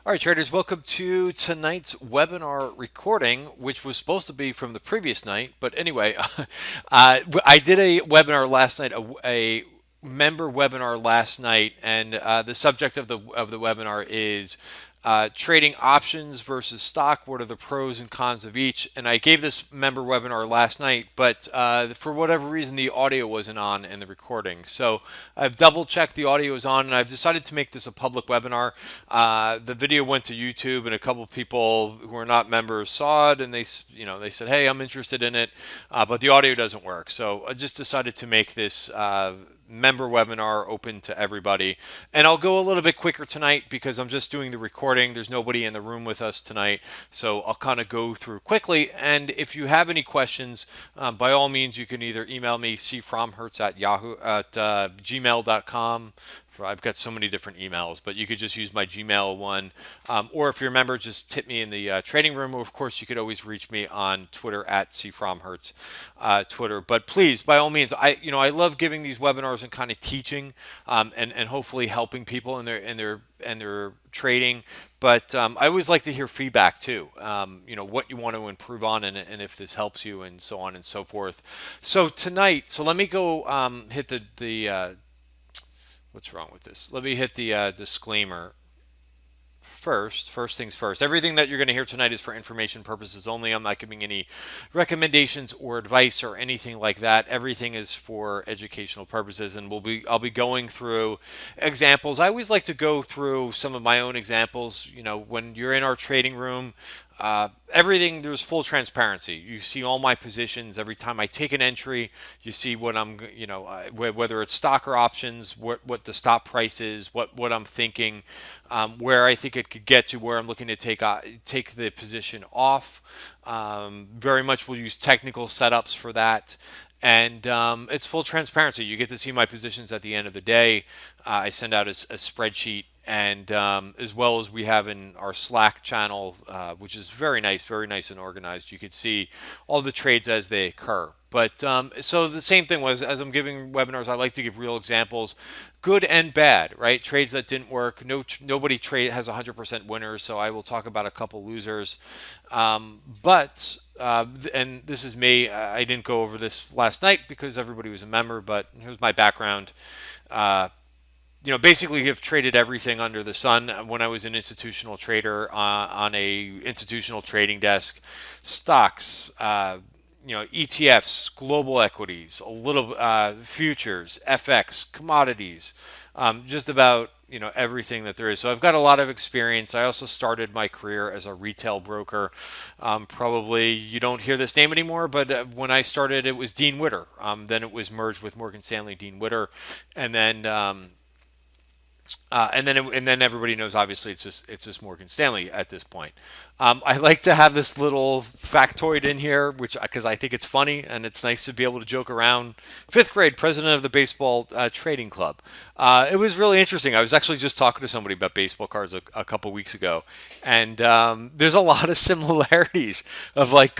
All right, traders, welcome to tonight's webinar recording, which was supposed to be from the previous night. But anyway, I did a webinar last night, a member webinar last night, and the subject of the webinar is trading options versus stock. What are the pros and cons of each? And I gave this member webinar last night, but for whatever reason, the audio wasn't on in the recording. So I've double checked the audio is on, and I've decided to make this a public webinar. The video went to YouTube, and a couple of people who are not members saw it, and they said, "Hey, I'm interested in it," but the audio doesn't work. So I just decided to make this. Member webinar open to everybody, and I'll go a little bit quicker tonight because I'm just doing the recording. There's nobody in the room with us tonight, so I'll kind of go through quickly. And if you have any questions, by all means, you can either email me cfromhertz at gmail.com. I've got so many different emails, but you could just use my Gmail one. Or if you're a member, just hit me in the trading room. Or of course, you could always reach me on Twitter at cfromhertz, Twitter. But please, by all means, I love giving these webinars and kind of teaching, and hopefully helping people in their trading. But I always like to hear feedback too. What you want to improve on, and if this helps you, and so on and so forth. So tonight, let me go hit the what's wrong with this? Let me hit the disclaimer first. First things first. Everything that you're going to hear tonight is for information purposes only. I'm not giving any recommendations or advice or anything like that. Everything is for educational purposes, and I'll be going through examples. I always like to go through some of my own examples. When you're in our trading room, everything, there's full transparency. You see all my positions every time I take an entry. You see what whether it's stock or options, what the stop price is, what I'm thinking, where I think it could get to, where I'm looking to take the position off. Very much we'll use technical setups for that. And it's full transparency. You get to see my positions at the end of the day. I send out a spreadsheet, and as well as we have in our Slack channel, which is very nice and organized. You could see all the trades as they occur. But so the same thing was, as I'm giving webinars, I like to give real examples, good and bad, right? Trades that didn't work. Nobody trade has 100% winners, so I will talk about a couple losers. But and this is me. I didn't go over this last night because everybody was a member, but here's my background. Basically have traded everything under the sun when I was an institutional trader on a institutional trading desk, stocks, ETFs, global equities, a little futures, FX, commodities, just about everything that there is. So I've got a lot of experience. I also started my career as a retail broker. Probably you don't hear this name anymore, but when I started, it was Dean Witter. Then it was merged with Morgan Stanley Dean Witter, and then. And then everybody knows, obviously, it's just Morgan Stanley at this point. I like to have this little factoid in here, which because I think it's funny and it's nice to be able to joke around. Fifth grade, president of the baseball trading club. It was really interesting. I was actually just talking to somebody about baseball cards a couple weeks ago, and there's a lot of similarities of like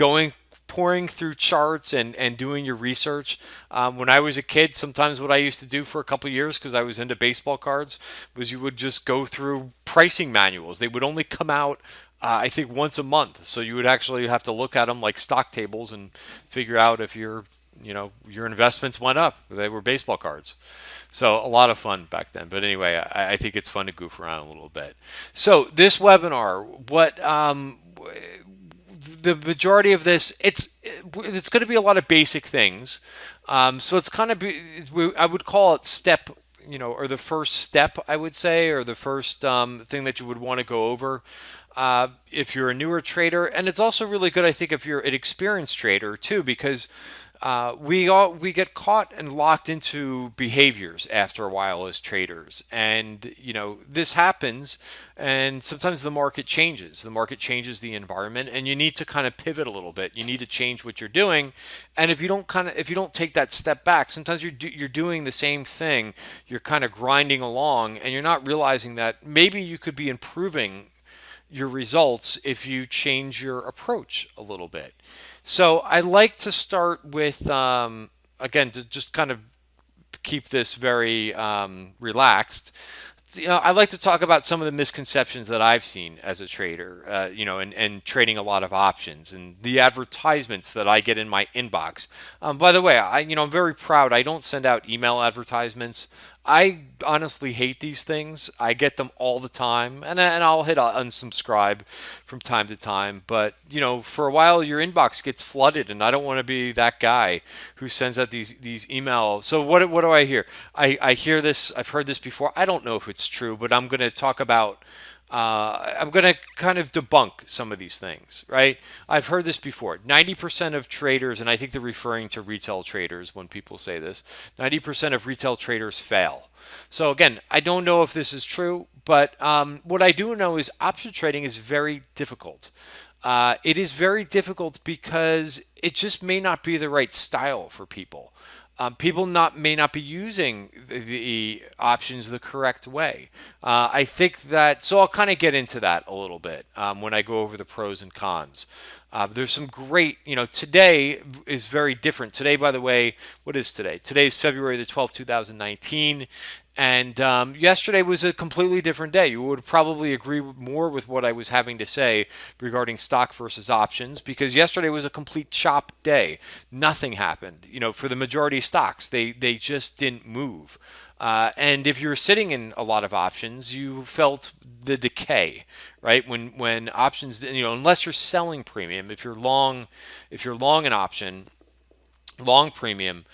pouring through charts and doing your research. When I was a kid, sometimes what I used to do for a couple of years, because I was into baseball cards, was you would just go through pricing manuals. They would only come out, I think, once a month. So you would actually have to look at them like stock tables and figure out if your investments went up. They were baseball cards. So a lot of fun back then. But anyway, I think it's fun to goof around a little bit. So this webinar, the majority of this, it's going to be a lot of basic things. So it's kind of I would call it step, or the first step, I would say, or the first thing that you would want to go over. If you're a newer trader, and it's also really good, I think, if you're an experienced trader too, because we get caught and locked into behaviors after a while as traders, and this happens, and sometimes the market changes. The market changes the environment, and you need to kind of pivot a little bit. You need to change what you're doing, and if you don't take that step back, sometimes you're doing the same thing. You're kind of grinding along, and you're not realizing that maybe you could be improving your results if you change your approach a little bit. So I like to start with, again, to just kind of keep this very relaxed, I like to talk about some of the misconceptions that I've seen as a trader, and trading a lot of options and the advertisements that I get in my inbox. By the way, I'm very proud. I don't send out email advertisements. I honestly hate these things. I get them all the time, and I'll hit unsubscribe from time to time. But for a while, your inbox gets flooded, and I don't want to be that guy who sends out these emails. So what do I hear? I hear this. I've heard this before. I don't know if it's true, but I'm going to talk about. I'm going to kind of debunk some of these things, right? I've heard this before. 90% of traders, and I think they're referring to retail traders when people say this, 90% of retail traders fail. So, again, I don't know if this is true, but what I do know is option trading is very difficult. It is very difficult because it just may not be the right style for people. People may not be using the options the correct way. I think that so I'll kind of get into that a little bit when I go over the pros and cons. There's some great, today is very different. Today, by the way, what is today? Today is February the 12th, 2019. And yesterday was a completely different day. You would probably agree more with what I was having to say regarding stock versus options because yesterday was a complete chop day. Nothing happened. For the majority of stocks, they just didn't move. And if you were sitting in a lot of options, you felt the decay, right? When options, unless you're selling premium, if you're long an option, long premium,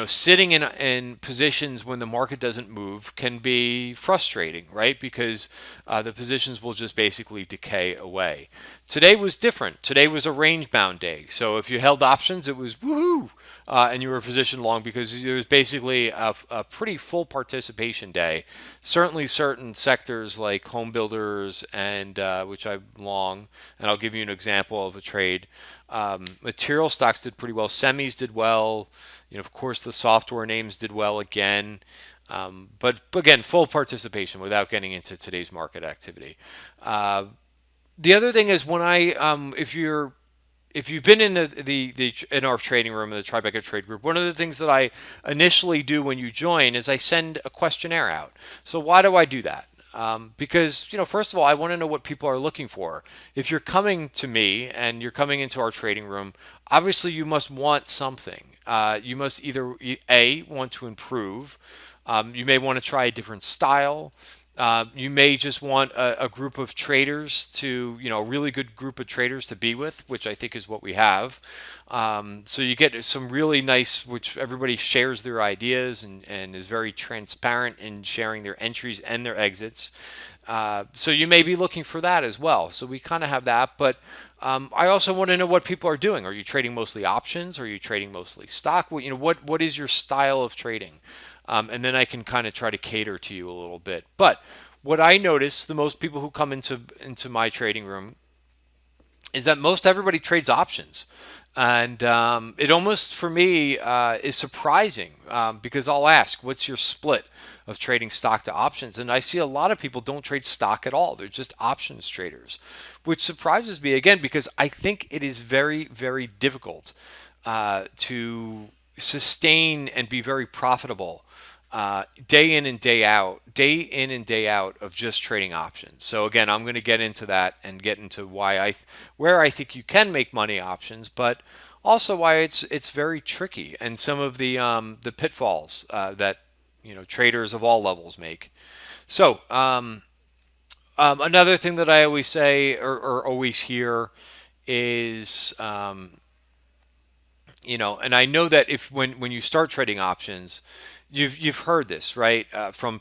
sitting in positions when the market doesn't move can be frustrating, right? Because the positions will just basically decay away. Today was different. Today was a range bound day. So if you held options, it was woohoo, and you were positioned long because there was basically a pretty full participation day. Certainly, certain sectors like home builders and which I long, and I'll give you an example of a trade. Material stocks did pretty well. Semis did well. Of course, the software names did well again. But again, full participation without getting into today's market activity. The other thing is when if you've been in in our trading room, in the Tribeca Trade Group, one of the things that I initially do when you join is I send a questionnaire out. So why do I do that? Because first of all, I want to know what people are looking for. If you're coming to me and you're coming into our trading room, obviously you must want something. You must either want to improve. You may want to try a different style. You may just want a group of traders a really good group of traders to be with, which I think is what we have. So you get some really nice, which everybody shares their ideas and is very transparent in sharing their entries and their exits. So you may be looking for that as well. So we kind of have that, but I also want to know what people are doing. Are you trading mostly options? Are you trading mostly stock? What is your style of trading? And then I can kind of try to cater to you a little bit. But what I notice, the most people who come into my trading room is that most everybody trades options. And it almost, for me, is surprising because I'll ask, what's your split of trading stock to options? And I see a lot of people don't trade stock at all. They're just options traders, which surprises me, again, because I think it is very, very difficult to sustain and be very profitable day in and day out of just trading options. So again, I'm going to get into that and get into where I think you can make money options, but also why it's very tricky and some of the pitfalls that traders of all levels make. So another thing that I always say or always hear is and I know that if when you start trading options, you've heard this, right, from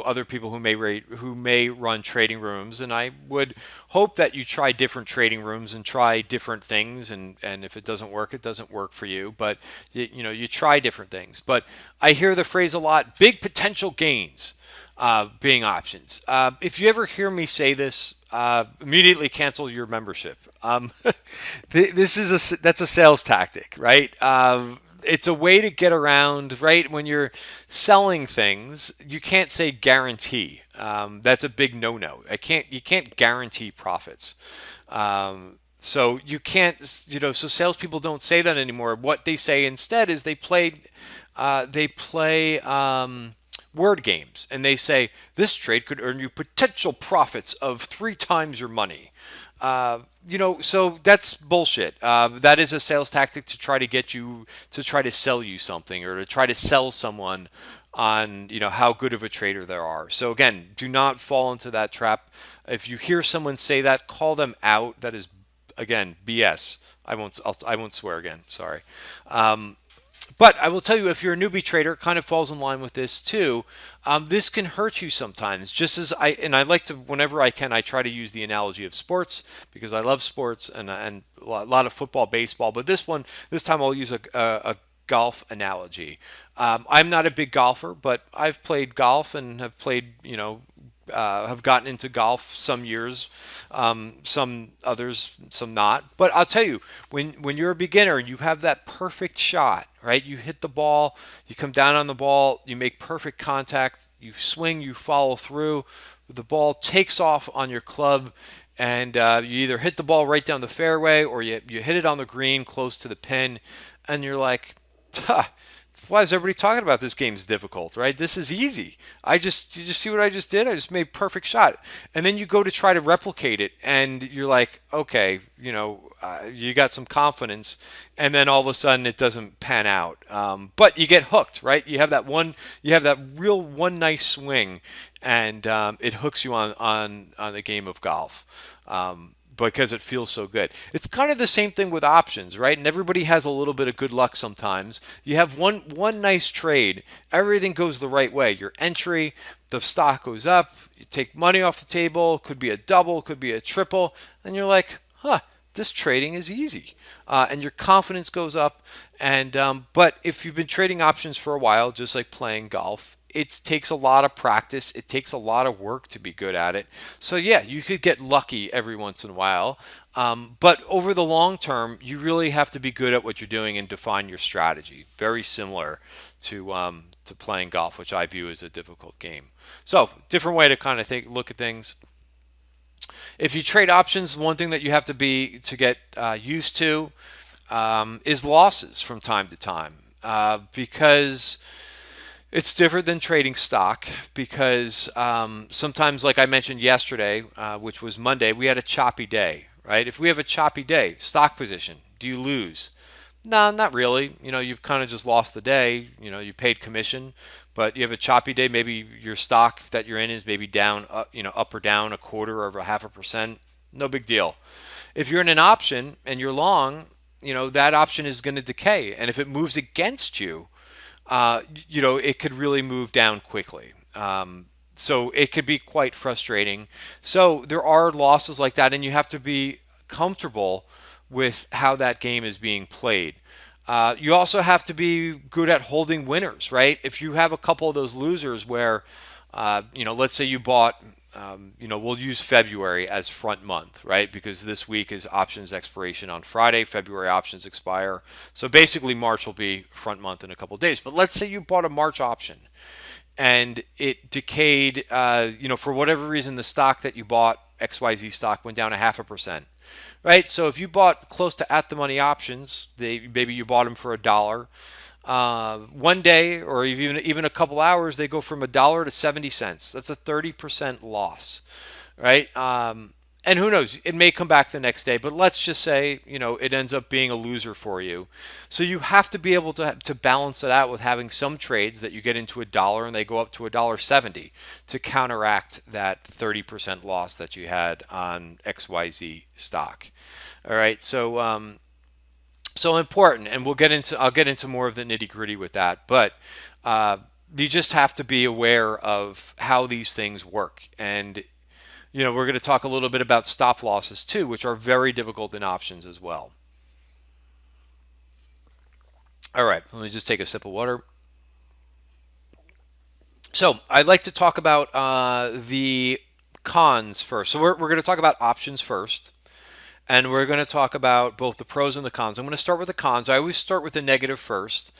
other people who may run trading rooms, and I would hope that you try different trading rooms and try different things, and if it doesn't work, it doesn't work for you, but you try different things. But I hear the phrase a lot: big potential gains. Being options. If you ever hear me say this, immediately cancel your membership. That's a sales tactic, right? It's a way to get around, right? When you're selling things, you can't say guarantee. That's a big no-no. You can't guarantee profits. So you can't, so salespeople don't say that anymore. What they say instead is they play word games, and they say this trade could earn you potential profits of 3 times your money. So that's bullshit. That is a sales tactic to try to get you to try to sell you something or to try to sell someone on how good of a trader they are. So again, do not fall into that trap. If you hear someone say that, call them out. That is again BS. I won't swear again. Sorry. But I will tell you, if you're a newbie trader, it kind of falls in line with this too. This can hurt you sometimes. Just as I like to, whenever I can, I try to use the analogy of sports because I love sports and a lot of football, baseball. But this time I'll use a golf analogy. I'm not a big golfer, but I've played golf and have played, have gotten into golf some years, some others, some not. But I'll tell you, when you're a beginner and you have that perfect shot, right? You hit the ball, you come down on the ball, you make perfect contact, you swing, you follow through, the ball takes off on your club, and you either hit the ball right down the fairway or you hit it on the green close to the pin, and you're like, huh, why is everybody talking about this game's difficult, right? This is easy. You just see what I just did? I just made perfect shot. And then you go to try to replicate it and you're like, okay, you got some confidence and then all of a sudden it doesn't pan out. But you get hooked, right? You have that real one nice swing and it hooks you on the game of golf. Because it feels so good. It's kind of the same thing with options, right? And everybody has a little bit of good luck sometimes. You have one nice trade, everything goes the right way. Your entry, the stock goes up, you take money off the table, could be a double, could be a triple, and you're like, huh, this trading is easy. And your confidence goes up. And but if you've been trading options for a while, just like playing golf, it takes a lot of practice. It takes a lot of work to be good at it. So yeah, you could get lucky every once in a while. But over the long term, you really have to be good at what you're doing and define your strategy. Very similar to playing golf, which I view as a difficult game. So different way to kind of look at things. If you trade options, one thing that you have to get used to is losses from time to time because it's different than trading stock because sometimes, like I mentioned yesterday, which was Monday, we had a choppy day, right? If we have a choppy day, stock position, do you lose? No, not really. You've kind of just lost the day. You paid commission, but you have a choppy day. Maybe your stock that you're in is maybe down, up or down a quarter or 0.5%. No big deal. If you're in an option and you're long, that option is going to decay. And if it moves against you, it could really move down quickly. So it could be quite frustrating. So there are losses like that, and you have to be comfortable with how that game is being played. You also have to be good at holding winners, right? If you have a couple of those losers where, let's say you bought, we'll use February as front month, right? Because this week is options expiration on Friday. February options expire. So basically March will be front month in a couple of days. But let's say you bought a March option and it decayed, for whatever reason, the stock that you bought, XYZ stock, went down 0.5%. Right, so if you bought close to at the money options, maybe you bought them for $1. One day, or even a couple hours, they go from $1 to 70 cents. That's a 30% loss, right? And who knows? It may come back the next day, but let's just say it ends up being a loser for you. So you have to be able to balance it out with having some trades that you get into $1 and they go up to $1.70 to counteract that 30% loss that you had on XYZ stock. All right, so important, and I'll get into more of the nitty gritty with that, but you just have to be aware of how these things work. And we're going to talk a little bit about stop losses too, which are very difficult in options as well. All right, let me just take a sip of water. So I'd like to talk about the cons first. So we're going to talk about options first. And we're going to talk about both the pros and the cons. I'm going to start with the cons. I always start with the negative first.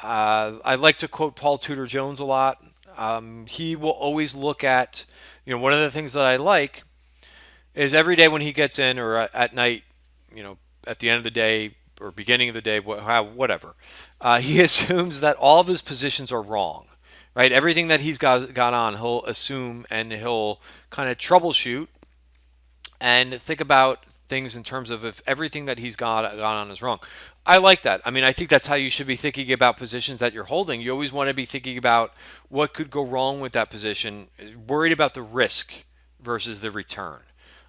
I like to quote Paul Tudor Jones a lot. He will always look at, one of the things that I like is every day when he gets in or at night, at the end of the day or beginning of the day, whatever, he assumes that all of his positions are wrong, right? Everything that he's got on, he'll assume and he'll kind of troubleshoot and think about things in terms of if everything that he's got on is wrong. I like that. I mean, I think that's how you should be thinking about positions that you're holding. You always want to be thinking about what could go wrong with that position, worried about the risk versus the return.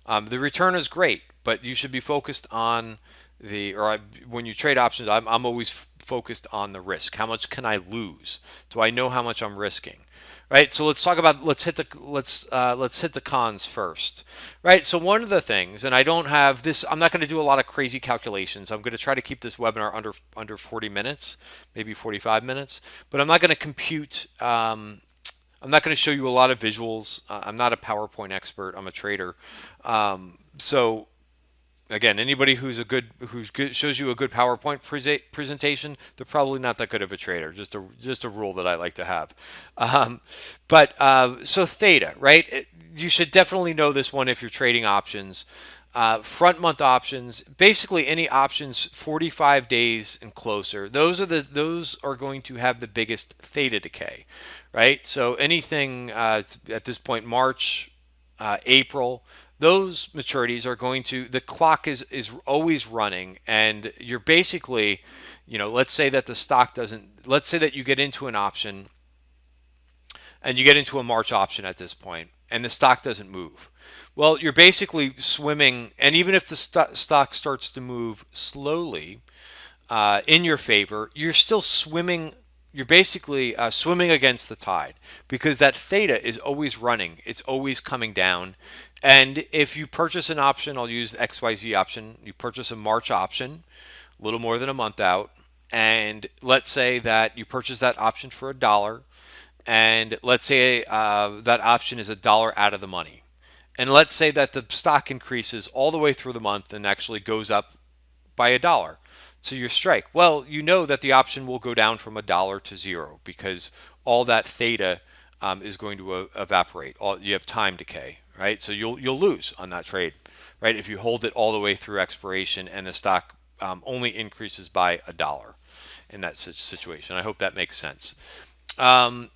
The return is great, but you should be focused on when you trade options, I'm always focused on the risk. How much can I lose? Do I know how much I'm risking? Right. So let's talk about let's hit the cons first. Right. So one of the things, and I don't have this, I'm not going to do a lot of crazy calculations. I'm going to try to keep this webinar under 40 minutes, maybe 45 minutes. But I'm not going to compute. I'm not going to show you a lot of visuals. I'm not a PowerPoint expert. I'm a trader. So again, anybody who's good shows you a good PowerPoint presentation, they're probably not that good of a trader. Just a rule that I like to have. So theta, right? You should definitely know this one if you're trading options. Front month options, basically any options 45 days and closer. Those are going to have the biggest theta decay, right? So anything at this point, March, April, those maturities are going to, the clock is always running, and you're basically, let's say that the stock doesn't, let's say that you get into an option and you get into a March option at this point and the stock doesn't move. Well, you're basically swimming, and even if the stock starts to move slowly in your favor, you're still swimming. You're basically swimming against the tide because that theta is always running. It's always coming down. And if you purchase an option, I'll use XYZ option. You purchase a March option, a little more than a month out, and let's say that you purchase that option for $1, and let's say that option is $1 out of the money. And let's say that the stock increases all the way through the month and actually goes up by $1 to your strike. Well, you know that the option will go down from $1 to 0 because all that theta is going to evaporate. You have time decay, right? So you'll lose on that trade, right? If you hold it all the way through expiration and the stock only increases by $1 in that situation. I hope that makes sense. So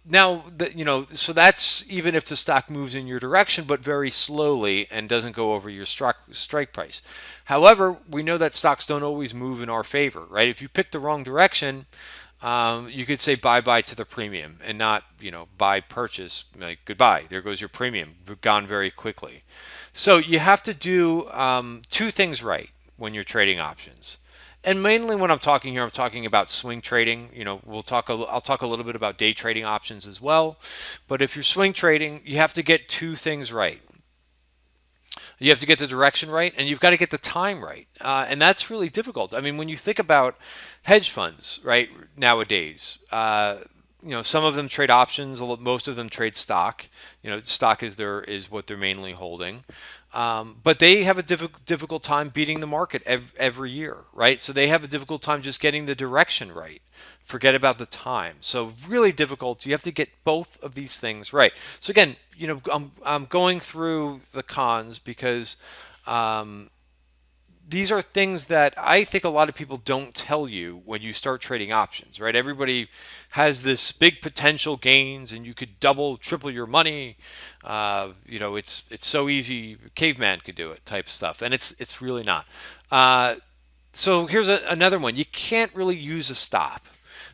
that's even if the stock moves in your direction, but very slowly and doesn't go over your strike price. However, we know that stocks don't always move in our favor, right? If you pick the wrong direction, you could say bye-bye to the premium and not, buy purchase, like goodbye. There goes your premium, gone very quickly. So you have to do two things right when you're trading options. And mainly when I'm talking here, I'm talking about swing trading. I'll talk a little bit about day trading options as well. But if you're swing trading, you have to get two things right. You have to get the direction right, and you've got to get the time right. And that's really difficult. I mean, when you think about hedge funds, right, nowadays, some of them trade options. Most of them trade stock. Stock is what they're mainly holding. But they have a difficult time beating the market every year, right? So they have a difficult time just getting the direction right. Forget about the time. So really difficult. You have to get both of these things right. So again, I'm going through the cons because these are things that I think a lot of people don't tell you when you start trading options, right? Everybody has this big potential gains and you could double, triple your money. It's so easy, caveman could do it type stuff. And it's really not. So here's another one. You can't really use a stop.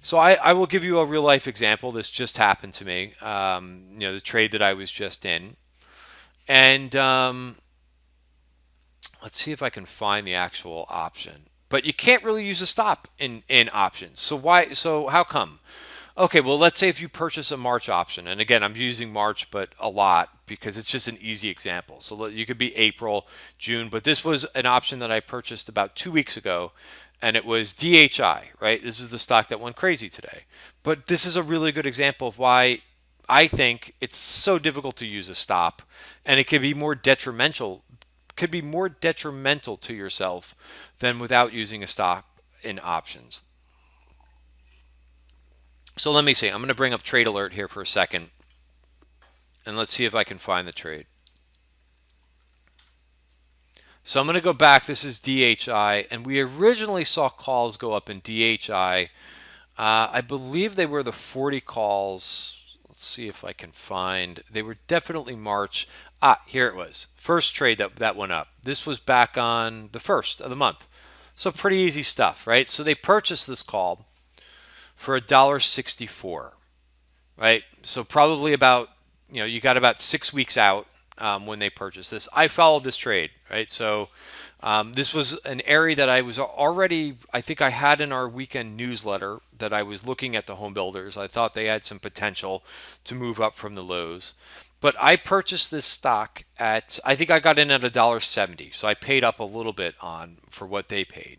So I will give you a real life example. This just happened to me. The trade that I was just in. And let's see if I can find the actual option. But you can't really use a stop in options. So why? So how come? Okay, well, let's say if you purchase a March option, and again, I'm using March, but a lot because it's just an easy example. So you could be April, June, but this was an option that I purchased about 2 weeks ago, and it was DHI, right? This is the stock that went crazy today. But this is a really good example of why I think it's so difficult to use a stop, and it could be more detrimental to yourself than without using a stop in options. So let me see. I'm going to bring up Trade Alert here for a second. And let's see if I can find the trade. So I'm going to go back. This is DHI. And we originally saw calls go up in DHI. I believe they were the 40 calls. Let's see if I can find. They were definitely March. Here it was. First trade that went up. This was back on the first of the month. So pretty easy stuff, right? So they purchased this call for $1.64, right? So probably about, you got about 6 weeks out when they purchased this. I followed this trade, right? So this was an area that I was already, I think I had in our weekend newsletter that I was looking at the home builders. I thought they had some potential to move up from the lows. But I purchased this stock at, I think I got in at $1.70. So I paid up a little bit on for what they paid.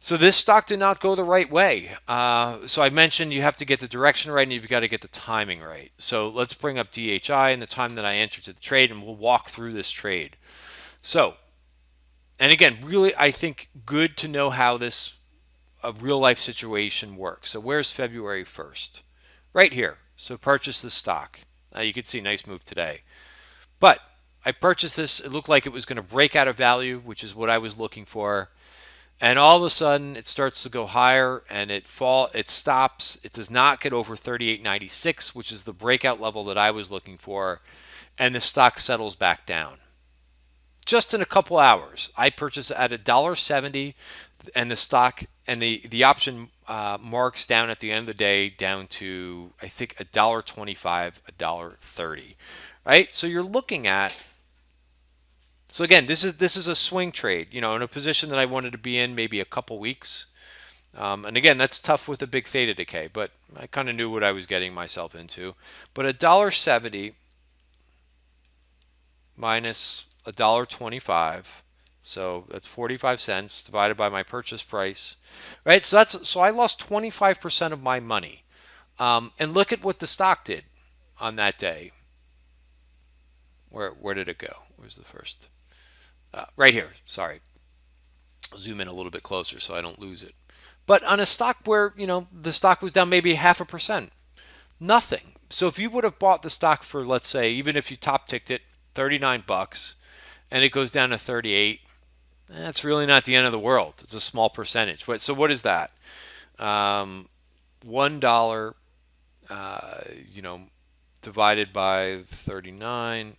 So this stock did not go the right way. So I mentioned you have to get the direction right and you've got to get the timing right. So let's bring up DHI and the time that I entered to the trade, and we'll walk through this trade. So, and again, really, I think good to know how this a real life situation works. So where's February 1st? Right here. So purchase the stock. You can see nice move today. But I purchased this. It looked like it was going to break out of value, which is what I was looking for. And all of a sudden, it starts to go higher, and it stops. It does not get over 38.96, which is the breakout level that I was looking for, and the stock settles back down. Just in a couple hours, I purchased at $1.70, and the stock and the option marks down at the end of the day down to, I think, $1.25, $1.30, right? So you're looking at. So again, this is a swing trade, in a position that I wanted to be in maybe a couple weeks. And again, that's tough with a big theta decay, but I kind of knew what I was getting myself into. But $1.70 minus $1.25, so that's 45 cents divided by my purchase price, right? So I lost 25% of my money. And look at what the stock did on that day. Where did it go? Where's the first? Right here. Sorry. I'll zoom in a little bit closer so I don't lose it. But on a stock where, the stock was down maybe 0.5%, nothing. So if you would have bought the stock for, let's say, even if you top ticked it, $39, and it goes down to 38, that's really not the end of the world. It's a small percentage. So what is that? $1, divided by 39.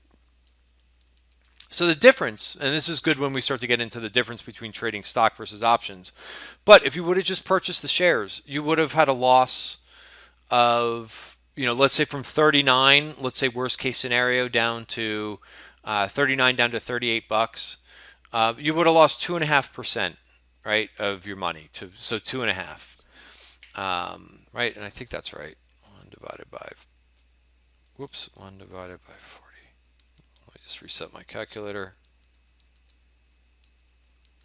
So the difference, and this is good when we start to get into the difference between trading stock versus options, but if you would have just purchased the shares, you would have had a loss of, let's say from 39, let's say worst case scenario, down to 39 down to $38. You would have lost 2.5%, right, of your money. So 2.5, right? And I think that's right. 1 divided by 40. Let me just reset my calculator.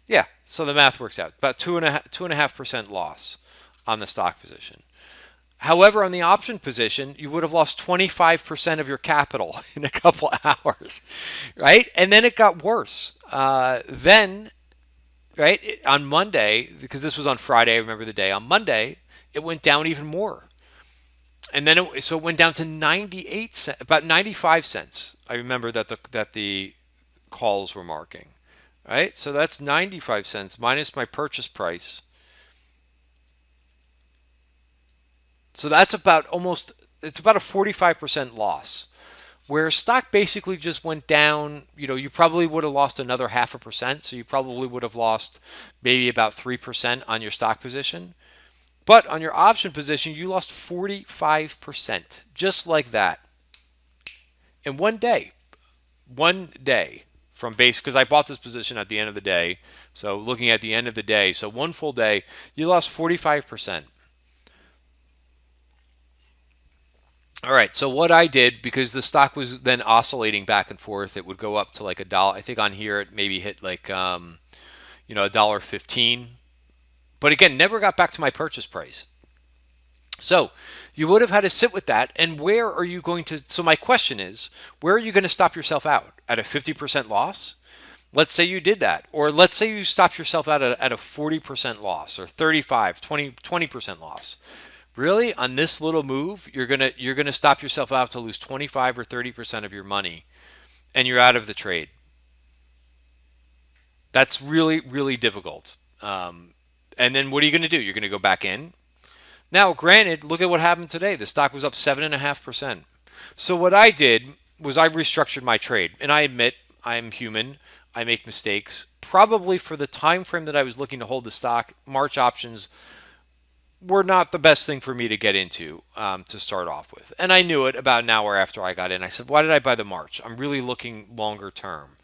Yeah, so the math works out. About 2.5% loss on the stock position. However, on the option position, you would have lost 25% of your capital in a couple hours, right? And then it got worse. Then, right, on Monday, because this was on Friday, I remember the day. On Monday, it went down even more. And then it went down to 98 cents, about 95 cents. I remember that the calls were marking, right? So that's 95 cents minus my purchase price. So that's it's about a 45% loss. Where stock basically just went down, you probably would have lost another 0.5%. So you probably would have lost maybe about 3% on your stock position. But on your option position, you lost 45%, just like that. In one day. One day from base, because I bought this position at the end of the day. So looking at the end of the day, so one full day, you lost 45%. All right, so what I did, because the stock was then oscillating back and forth, it would go up to like $1. I think on here it maybe hit like, $1.15. But again, never got back to my purchase price. So you would have had to sit with that. And where are you going to? So my question is, where are you going to stop yourself out? At a 50% loss? Let's say you did that. Or let's say you stopped yourself out at a 40% loss or 35, 20% loss. Really, on this little move, you're gonna stop yourself out to lose 25 or 30% of your money, and you're out of the trade. That's really, really difficult. And then what are you going to do? You're going to go back in. Now, granted, look at what happened today. The stock was up 7.5%. So what I did was I restructured my trade, and I admit I am human. I make mistakes. Probably for the time frame that I was looking to hold the stock, March options were not the best thing for me to get into to start off with. And I knew it about an hour after I got in. I said, why did I buy the March? I'm really looking longer term.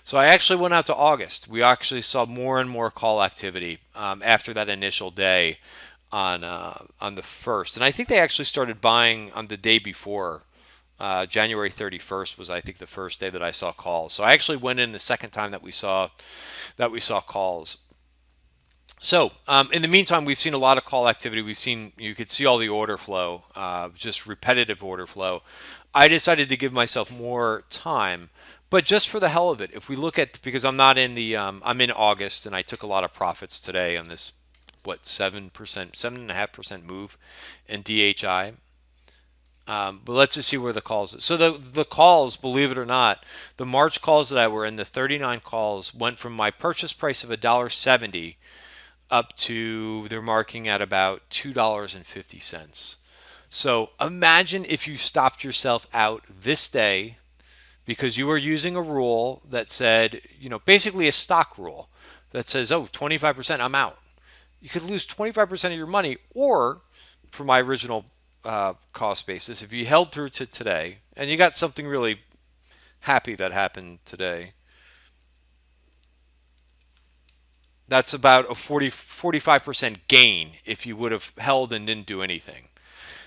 So I actually went out to August. We actually saw more and more call activity after that initial day on the first, and I think they actually started buying on the day before. January 31st was, I think, the first day that I saw calls. So I actually went in the second time that we saw calls. So in the meantime, we've seen a lot of call activity. You could see all the order flow, just repetitive order flow. I decided to give myself more time, but just for the hell of it, if we look at, because I'm in August, and I took a lot of profits today on this, what, 7%, 7.5% move in DHI. But let's just see where the calls. So the calls, believe it or not, the March calls that I were in, the 39 calls went from my purchase price of $1.70 up to, they're marking at about $2.50. So imagine if you stopped yourself out this day because you were using a rule that said, basically a stock rule that says, oh, 25%, I'm out. You could lose 25% of your money, or for my original cost basis, if you held through to today and you got something really happy that happened today, that's about a 45% gain if you would have held and didn't do anything.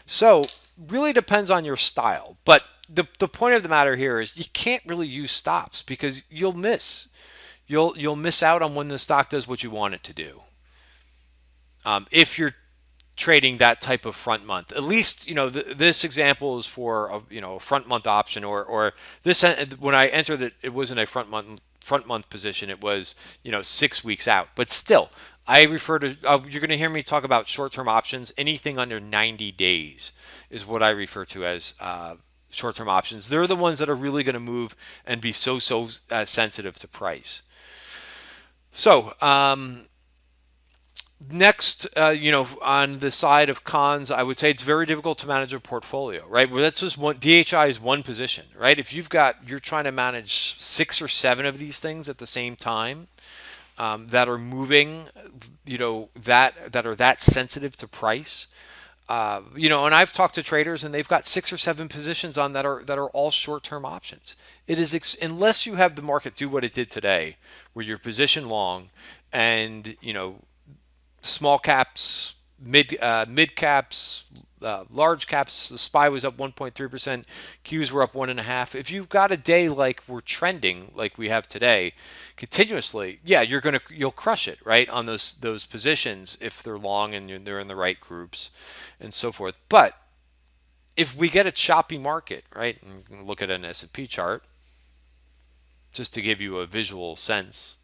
So really depends on your style. But the point of the matter here is you can't really use stops because you'll miss. You'll miss out on when the stock does what you want it to do. If you're trading that type of front month, at least this example is for a front month option, or this, when I entered it, it wasn't a front month position. It was 6 weeks out. But still, I refer to you're going to hear me talk about short term options. Anything under 90 days is what I refer to as short term options. They're the ones that are really going to move and be so sensitive to price. So next, on the side of cons, I would say it's very difficult to manage a portfolio, right? Well, that's just one. DHI is one position, right? If you're trying to manage 6 or 7 of these things at the same time, that are moving, that are that sensitive to price. And I've talked to traders, and they've got 6 or 7 positions on that are all short-term options. It is unless you have the market do what it did today, where you're position long, and small caps, mid caps, large caps. The SPY was up 1.3%. Qs were up 1.5%. If you've got a day like we're trending, like we have today, continuously, yeah, you'll crush it, right, on those positions if they're long and they're in the right groups, and so forth. But if we get a choppy market, right, and you can look at an S&P chart just to give you a visual sense.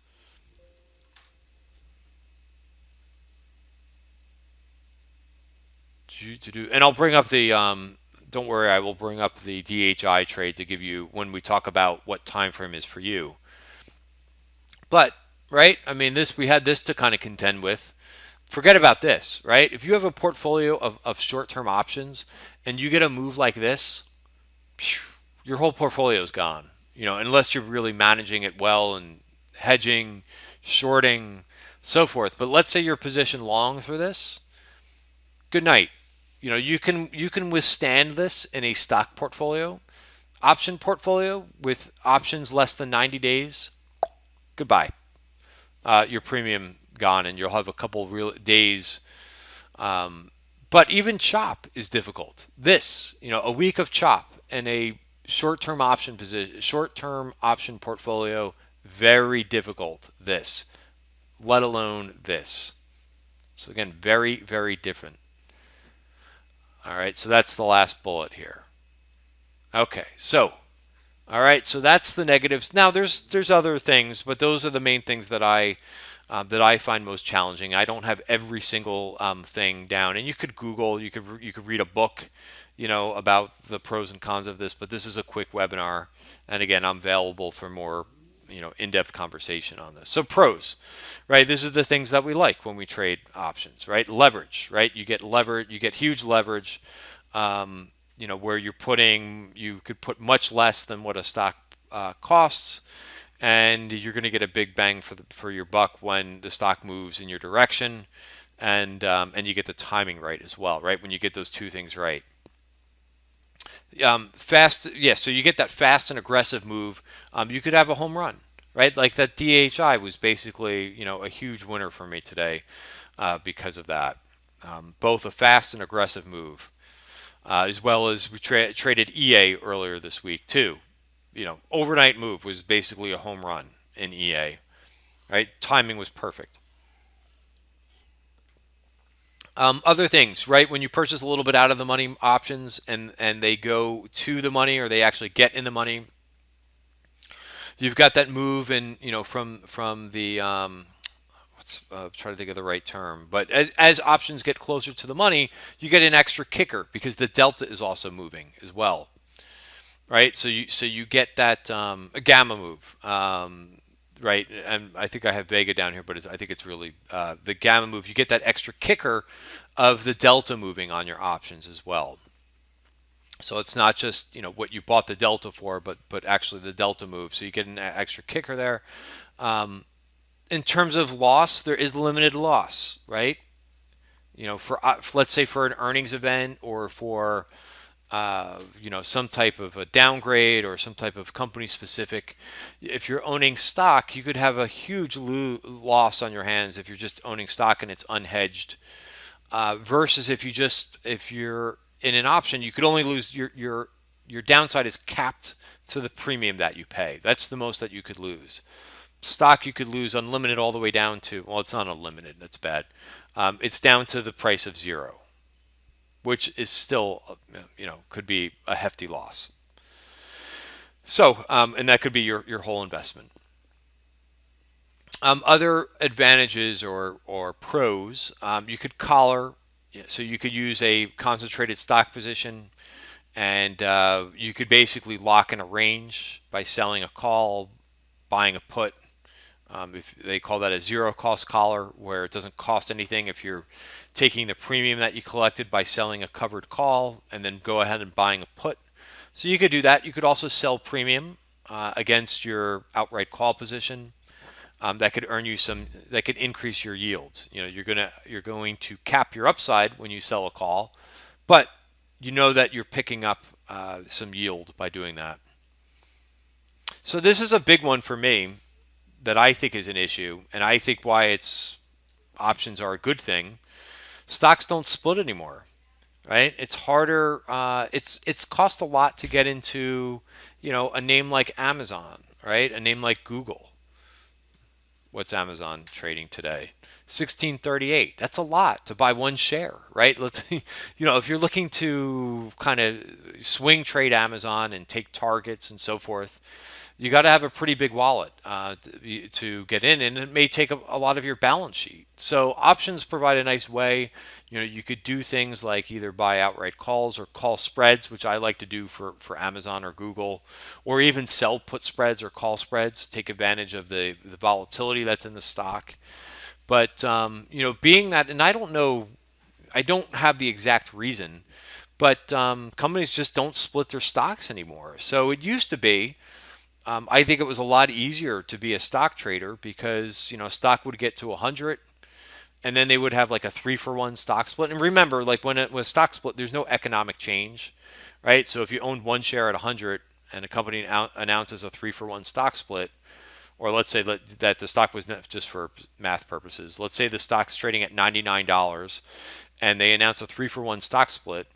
And I'll bring up the don't worry, I will bring up the DHI trade to give you when we talk about what time frame is for you. But right, I mean, we had this to kind of contend with. Forget about this, right? If you have a portfolio of short-term options and you get a move like this, your whole portfolio is gone. Unless you're really managing it well and hedging, shorting, so forth. But let's say you're positioned long through this. Good night. You can withstand this in a stock portfolio. Option portfolio with options less than 90 days, goodbye. Your premium gone, and you'll have a couple real days. But even chop is difficult. A week of chop and a short-term option portfolio, very difficult. Let alone this. So again, very, very different. All right, so that's the last bullet here. Okay, so all right, so that's the negatives. Now there's other things, but those are the main things that I find most challenging. I don't have every single thing down, and you could Google, you could read a book, about the pros and cons of this. But this is a quick webinar, and again, I'm available for more in-depth conversation on this. So pros, right? This is the things that we like when we trade options, right? Leverage, right? You get leverage, you get huge leverage, where you could put much less than what a stock costs, and you're going to get a big bang for your buck when the stock moves in your direction, and you get the timing right as well, right? When you get those two things right. Fast, yeah. So you get that fast and aggressive move. You could have a home run, right? Like that DHI was basically, a huge winner for me today because of that. Both a fast and aggressive move, as well as we traded EA earlier this week too. Overnight move was basically a home run in EA, right? Timing was perfect. Other things, right? When you purchase a little bit out of the money options and they go to the money or they actually get in the money, you've got that move and from the try to think of the right term, but as options get closer to the money, you get an extra kicker because the delta is also moving as well, right? So you get that a gamma move. Right, and I think I have Vega down here, but I think it's really the gamma move. You get that extra kicker of the delta moving on your options as well. So it's not just what you bought the delta for, but actually the delta move. So you get an extra kicker there. In terms of loss, there is limited loss, right? For let's say for an earnings event or for some type of a downgrade or some type of company specific. If you're owning stock, you could have a huge loss on your hands if you're just owning stock and it's unhedged. Versus if you're in an option, you could only lose your downside is capped to the premium that you pay. That's the most that you could lose. Stock you could lose unlimited all the way down to, well, it's not unlimited. That's bad. It's down to the price of zero, which is still, could be a hefty loss. So, and that could be your whole investment. Other advantages or pros, you could collar, so you could use a concentrated stock position, and you could basically lock in a range by selling a call, buying a put. If they call that a zero cost collar, where it doesn't cost anything if you're taking the premium that you collected by selling a covered call and then go ahead and buying a put. So you could do that. You could also sell premium against your outright call position. That could earn you that could increase your yields. You're going to cap your upside when you sell a call, but you know that you're picking up some yield by doing that. So this is a big one for me that I think is an issue, and I think why options are a good thing. Stocks don't split anymore, right? It's harder. It's cost a lot to get into, a name like Amazon, right? A name like Google. What's Amazon trading today? 1638. That's a lot to buy one share, right? If you're looking to kind of swing trade Amazon and take targets and so forth, you got to have a pretty big wallet to get in, and it may take a lot of your balance sheet. So options provide a nice way. You could do things like either buy outright calls or call spreads, which I like to do for Amazon or Google, or even sell put spreads or call spreads, take advantage of the volatility that's in the stock. But being that, and I don't know, I don't have the exact reason, but companies just don't split their stocks anymore. So it used to be. I think it was a lot easier to be a stock trader because stock would get to 100, and then they would have like a 3-for-1 stock split. And remember, like when it was stock split, there's no economic change, right? So if you owned one share at 100 and a company announces a 3-for-1 stock split, or let's say that the stock was just for math purposes. Let's say the stock's trading at $99, and they announce a 3-for-1 stock split.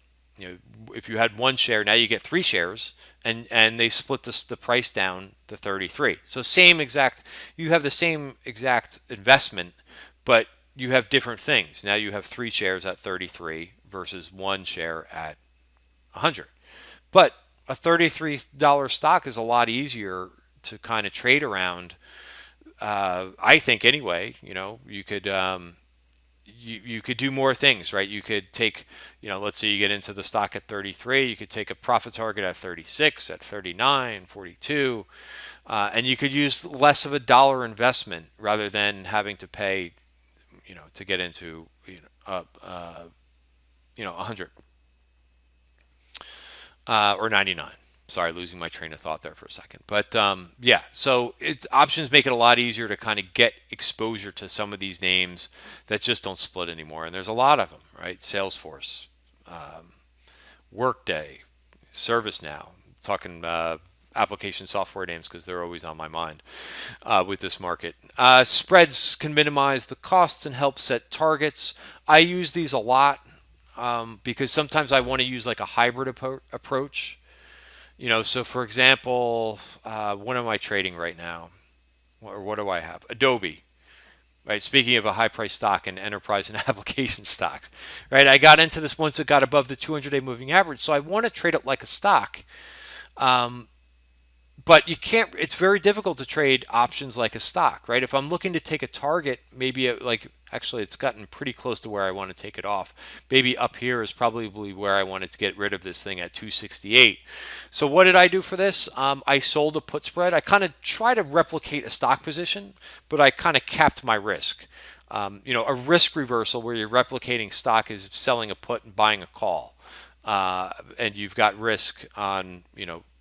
If you had one share, now you get 3 shares, and they split the price down to 33. So you have the same exact investment, but you have different things. Now you have 3 shares at 33 versus 1 share at 100. But a $33 stock is a lot easier to kind of trade around. I think anyway. You could you could do more things, right? You could take, let's say you get into the stock at 33, you could take a profit target at 36, at 39, 42, and you could use less of a dollar investment rather than having to pay, to get into, 100 or 99. Sorry, losing my train of thought there for a second. But yeah, so options make it a lot easier to kind of get exposure to some of these names that just don't split anymore. And there's a lot of them, right? Salesforce, Workday, ServiceNow, talking application software names because they're always on my mind with this market. Spreads can minimize the costs and help set targets. I use these a lot because sometimes I want to use like a hybrid approach. So for example, what am I trading right now? Or what do I have? Adobe. Right. Speaking of a high price stock and enterprise and application stocks, right? I got into this once it got above the 200-day moving average. So I want to trade it like a stock. But you can't, it's very difficult to trade options like a stock, right? If I'm looking to take a target, maybe actually it's gotten pretty close to where I want to take it off. Maybe up here is probably where I wanted to get rid of this thing at 268. So what did I do for this? I sold a put spread. I kind of try to replicate a stock position, but I kind of capped my risk. A risk reversal where you're replicating stock is selling a put and buying a call. And you've got risk on,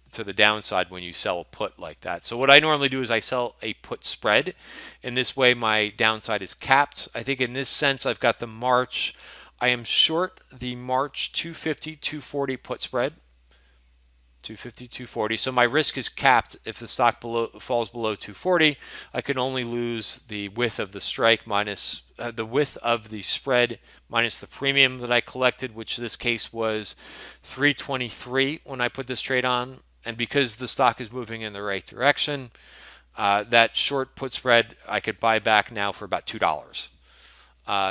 to the downside when you sell a put like that. So what I normally do is I sell a put spread. In this way, my downside is capped. I think in this sense, I've got the March. I am short the March 250, 240 put spread. 250, 240. So my risk is capped. If the stock falls below 240, I can only lose the width of the strike minus the width of the spread minus the premium that I collected, which this case was 323 when I put this trade on. And because the stock is moving in the right direction, that short put spread I could buy back now for about $2.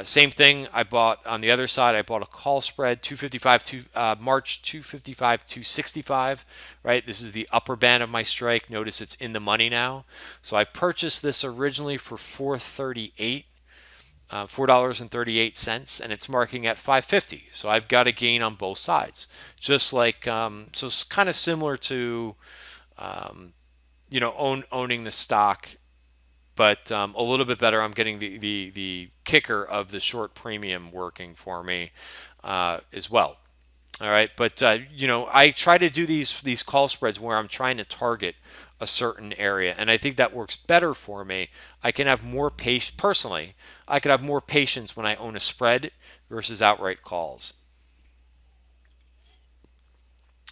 Same thing I bought on the other side. I bought a call spread 255 to March 255 265. Right, this is the upper band of my strike. Notice it's in the money now. So I purchased this originally for $4.38. $4.38, and it's marking at 550. So I've got a gain on both sides. Just like so, it's kind of similar to owning the stock, but a little bit better. I'm getting the kicker of the short premium working for me as well. All right, but I try to do these call spreads where I'm trying to target a certain area, and I think that works better for me. I can have more patience personally. I could have more patience when I own a spread versus outright calls.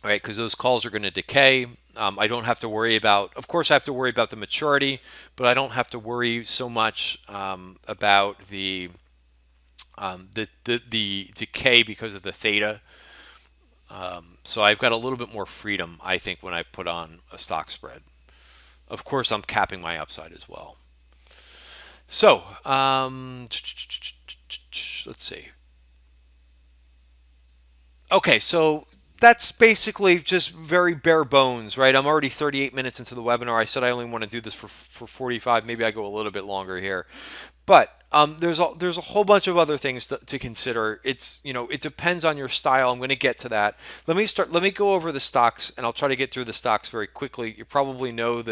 All right, because those calls are going to decay. I don't have to worry about. Of course, I have to worry about the maturity, but I don't have to worry so much about the decay because of the theta. So I've got a little bit more freedom, I think, when I put on a stock spread. Of course, I'm capping my upside as well. So let's see. Okay, so that's basically just very bare bones, right? I'm already 38 minutes into the webinar. I said I only want to do this for 45. Maybe I go a little bit longer here. But there's a whole bunch of other things to consider. It depends on your style. I'm going to get to that. Let me go over the stocks, and I'll try to get through the stocks very quickly. You probably know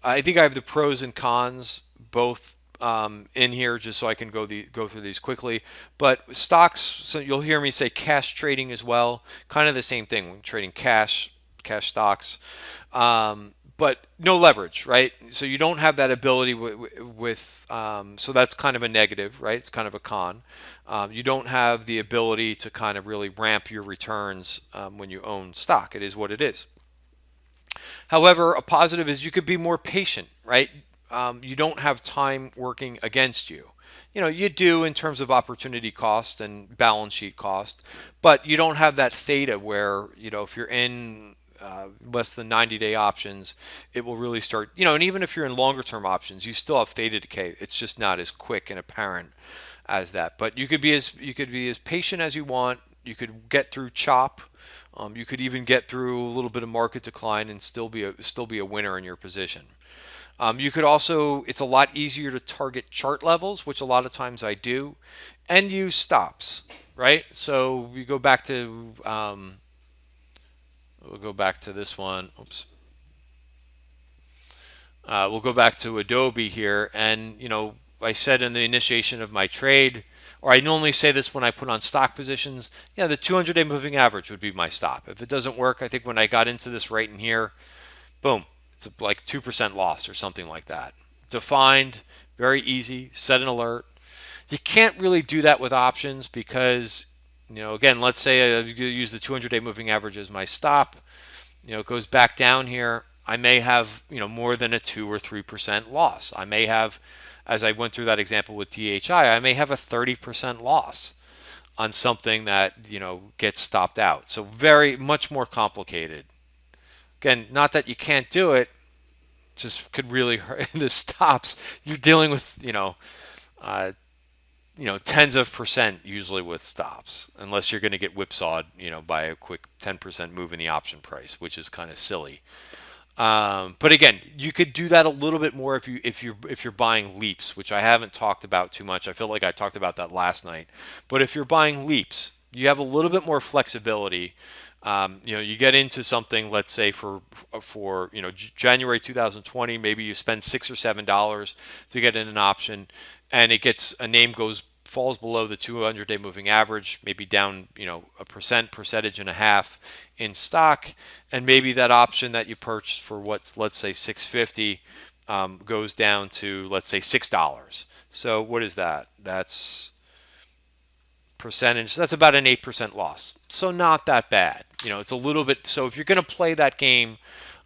I think I have the pros and cons both in here, just so I can go through these quickly. But stocks, so you'll hear me say cash trading as well. Kind of the same thing. We're trading cash stocks. But no leverage, right? So you don't have that ability so that's kind of a negative, right? It's kind of a con. You don't have the ability to kind of really ramp your returns when you own stock. It is what it is. However, a positive is you could be more patient, right? You don't have time working against you. You do in terms of opportunity cost and balance sheet cost, but you don't have that theta where, if you're in less than 90-day options, it will really start, and even if you're in longer term options, you still have theta decay. It's just not as quick and apparent as that. But you could be as patient as you want. You could get through chop. You could even get through a little bit of market decline and still be a winner in your position. You could also, it's a lot easier to target chart levels, which a lot of times I do, and use stops, right? So we go back to, we'll go back to this one. Oops. We'll go back to Adobe here, and I said in the initiation of my trade, or I normally say this when I put on stock positions, yeah, the 200-day moving average would be my stop. If it doesn't work, I think when I got into this right in here, boom, it's like 2% loss or something like that. Defined, very easy, set an alert. You can't really do that with options because, again, let's say I use the 200-day moving average as my stop. It goes back down here. I may have, more than a 2 or 3% loss. I may have, as I went through that example with THI, I may have a 30% loss on something that, gets stopped out. So very much more complicated. Again, not that you can't do it, just could really hurt the stops. You're dealing with, uh, tens of percent usually with stops, unless you're going to get whipsawed, by a quick 10% move in the option price, which is kind of silly. But again, you could do that a little bit more if you're buying leaps, which I haven't talked about too much. I feel like I talked about that last night. But if you're buying leaps, you have a little bit more flexibility. You get into something, let's say for January 2020, maybe you spend $6 or $7 to get in an option, and it gets a name falls below the 200-day moving average, maybe down a percentage and a half in stock, and maybe that option that you purchased for what's, let's say, 650 goes down to, let's say, $6. So what is that? That's percentage. That's about an 8% loss. So not that bad. It's a little bit. So if you're going to play that game,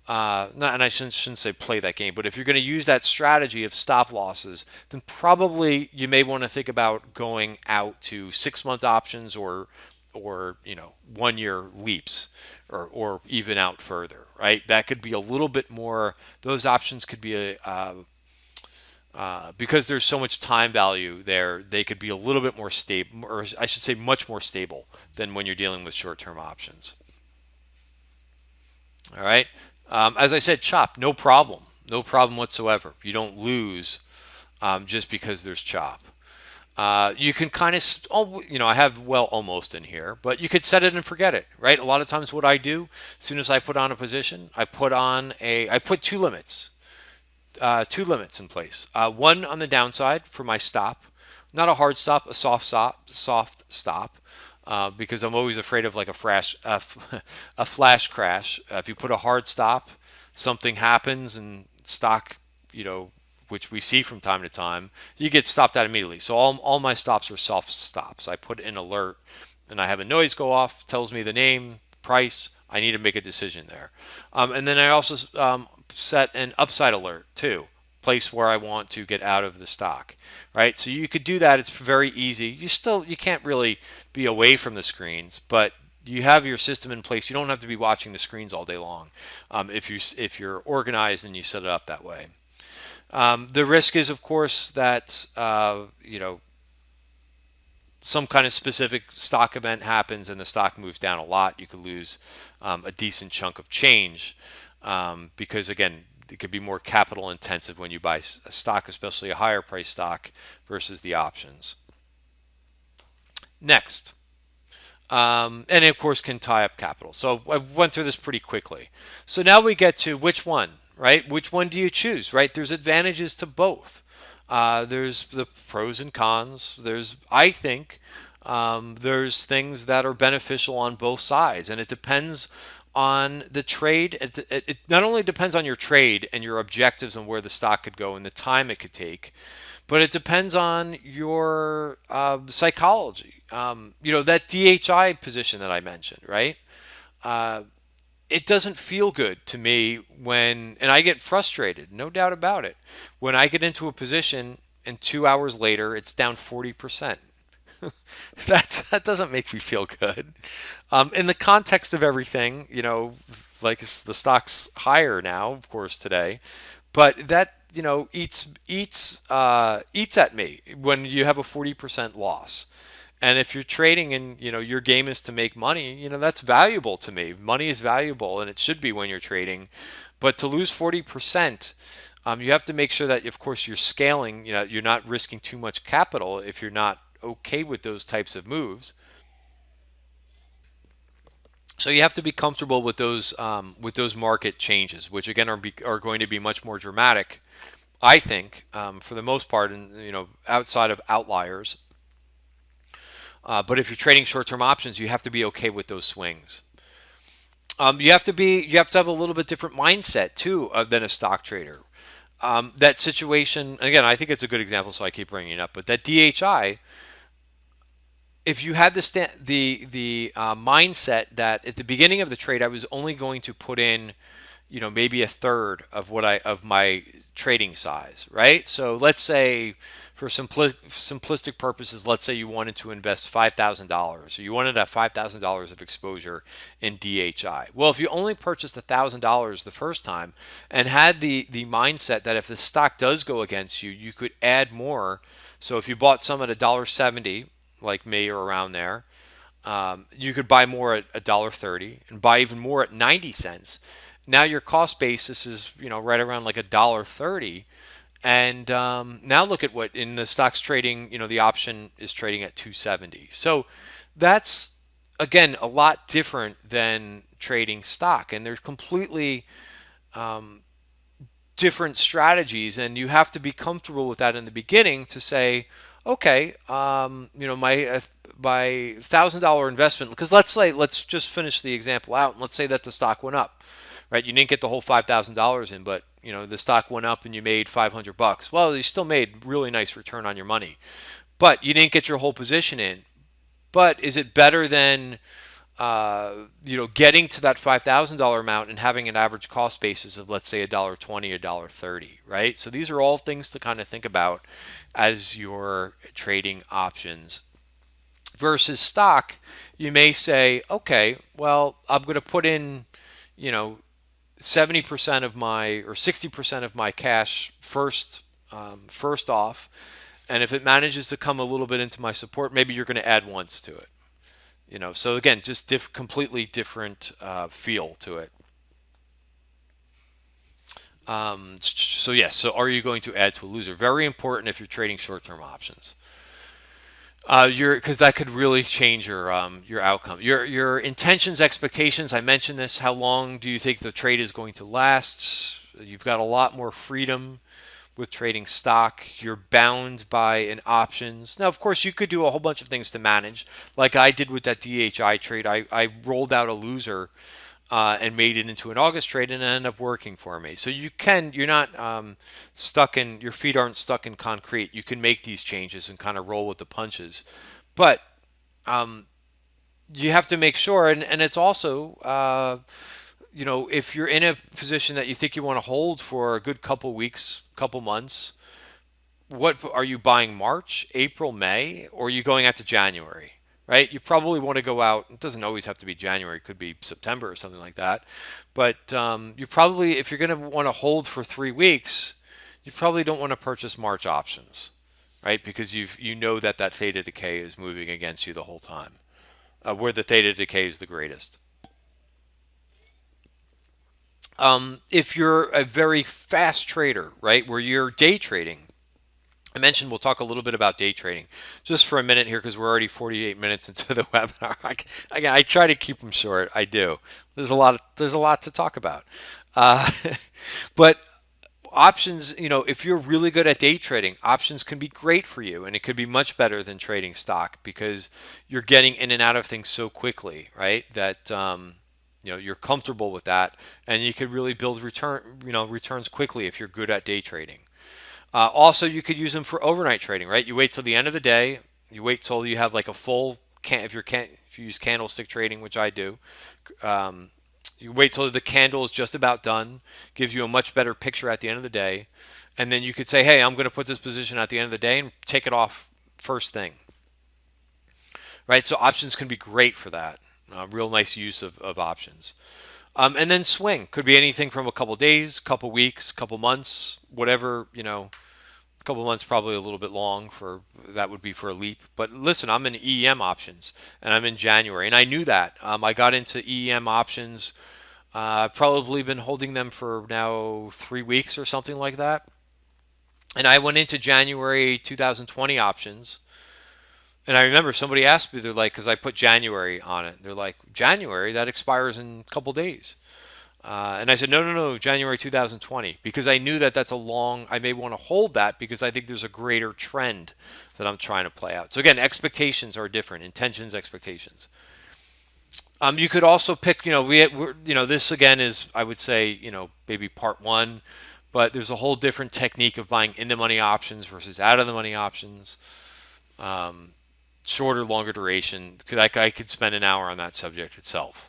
and I shouldn't say play that game, but if you're going to use that strategy of stop losses, then probably you may want to think about going out to 6-month options or 1-year leaps, or even out further, right? That could be a little bit more. Those options could be because there's so much time value there, they could be a little bit more stable, or I should say much more stable than when you're dealing with short-term options. All right. As I said, chop, no problem. No problem whatsoever. You don't lose just because there's chop. You can kind of, I have almost in here, but you could set it and forget it, right? A lot of times what I do, as soon as I put on a position, I put two limits. Two limits in place. One on the downside for my stop, not a hard stop, a soft stop, because I'm always afraid of like a flash crash. If you put a hard stop, something happens and stock, which we see from time to time, you get stopped out immediately. So all my stops are soft stops. I put an alert, and I have a noise go off, tells me the name, price. I need to make a decision there. And then I also set an upside alert too, place where I want to get out of the stock, right? So you could do that. It's very easy. You can't really be away from the screens, but you have your system in place. You don't have to be watching the screens all day long if you're organized and you set it up that way. The risk is, of course, that some kind of specific stock event happens and the stock moves down a lot. You could lose a decent chunk of change because, again, it could be more capital intensive when you buy a stock, especially a higher price stock versus the options. Next. And it, of course, can tie up capital. So I went through this pretty quickly. So now we get to which one, right? Which one do you choose, right? There's advantages to both. There's the pros and cons. I think, there's things that are beneficial on both sides, and it depends on the trade. It not only depends on your trade and your objectives and where the stock could go and the time it could take, but it depends on your psychology. That DHI position that I mentioned, right? It doesn't feel good to me and I get frustrated, no doubt about it, when I get into a position and 2 hours later it's down 40%. That doesn't make me feel good. In the context of everything, like the stock's higher now, of course, today, but that eats at me when you have a 40% loss. And if you're trading and your game is to make money, that's valuable to me. Money is valuable, and it should be when you're trading. But to lose 40%, You have to make sure that, of course, you're scaling. You're not risking too much capital if you're not okay with those types of moves. So you have to be comfortable with those market changes, which again are going to be much more dramatic, I think, for the most part, and outside of outliers. But if you're trading short-term options, you have to be okay with those swings. You have to have a little bit different mindset too than a stock trader. That situation again, I think it's a good example, so I keep bringing it up. But that DHI, if you had the mindset that at the beginning of the trade I was only going to put in, maybe a third of of my trading size, right? So let's say for simplistic purposes, let's say you wanted to invest $5,000, or you wanted to have $5,000 of exposure in DHI. Well, if you only purchased $1,000 the first time and had the mindset that if the stock does go against you, you could add more. So if you bought some at $1.70, like me or around there, you could buy more at $1.30 and buy even more at 90 cents. Now your cost basis is right around like $1.30, and now look at what in the stocks trading. The option is trading at 270. So that's again a lot different than trading stock, and they're completely different strategies, and you have to be comfortable with that in the beginning to say, okay, my $1,000 investment, because let's just finish the example out, and let's say that the stock went up, right? You didn't get the whole $5,000 in, but the stock went up and you made $500. Well, you still made really nice return on your money, but you didn't get your whole position in. But is it better than getting to that $5,000 amount and having an average cost basis of, let's say, $1.20, $1.30, right? So these are all things to kind of think about as you're trading options. Versus stock, you may say, okay, well, I'm going to put in, you know, 70% of my or 60% of my cash first off, and if it manages to come a little bit into my support, maybe you're going to add once to it. So again, just completely different feel to it. So yes, so are you going to add to a loser? Very important if you're trading short-term options. Because that could really change your outcome. Your intentions, expectations. I mentioned this. How long do you think the trade is going to last? You've got a lot more freedom with trading stock. You're bound by an options. Now, of course, you could do a whole bunch of things to manage, like I did with that DHI trade. I rolled out a loser and made it into an August trade, and it ended up working for me. So you're not stuck in, your feet aren't stuck in concrete. You can make these changes and kind of roll with the punches. But you have to make sure, and it's also, if you're in a position that you think you want to hold for a good couple weeks, couple months, what are you buying? March, April, May, or are you going out to January? Right? You probably want to go out. It doesn't always have to be January. It could be September or something like that. But you probably, if you're going to want to hold for 3 weeks, you probably don't want to purchase March options, right? Because you know that theta decay is moving against you the whole time, where the theta decay is the greatest. If you're a very fast trader, right, where you're day trading, I mentioned we'll talk a little bit about day trading just for a minute here because we're already 48 minutes into the webinar. I try to keep them short. I do. There's a lot to talk about. Uh, but options, if you're really good at day trading, options can be great for you, and it could be much better than trading stock because you're getting in and out of things so quickly, right? That you're comfortable with that, and you could really build returns quickly if you're good at day trading. Also, you could use them for overnight trading, right? You wait till the end of the day. You wait till you have like a full if you use candlestick trading, which I do. You wait till the candle is just about done, gives you a much better picture at the end of the day, and then you could say, "Hey, I'm going to put this position at the end of the day and take it off first thing." Right? So options can be great for that. Real nice use of options. And then swing could be anything from a couple days, couple weeks, couple months, whatever, a couple months probably a little bit long for that would be for a leap. But listen, I'm in EM options and I'm in January, and I knew that. I got into EM options I've probably been holding them for now 3 weeks or something like that. And I went into January 2020 options. And I remember somebody asked me, they're like, because I put January on it. They're like, January? That expires in a couple days. And I said, no, no, no, January 2020, because I knew that that's a long, I may want to hold that because I think there's a greater trend that I'm trying to play out. So again, expectations are different, intentions, expectations. You could also pick, this again is, I would say, maybe part one, but there's a whole different technique of buying in the money options versus out of the money options. Shorter, longer duration. I could spend an hour on that subject itself.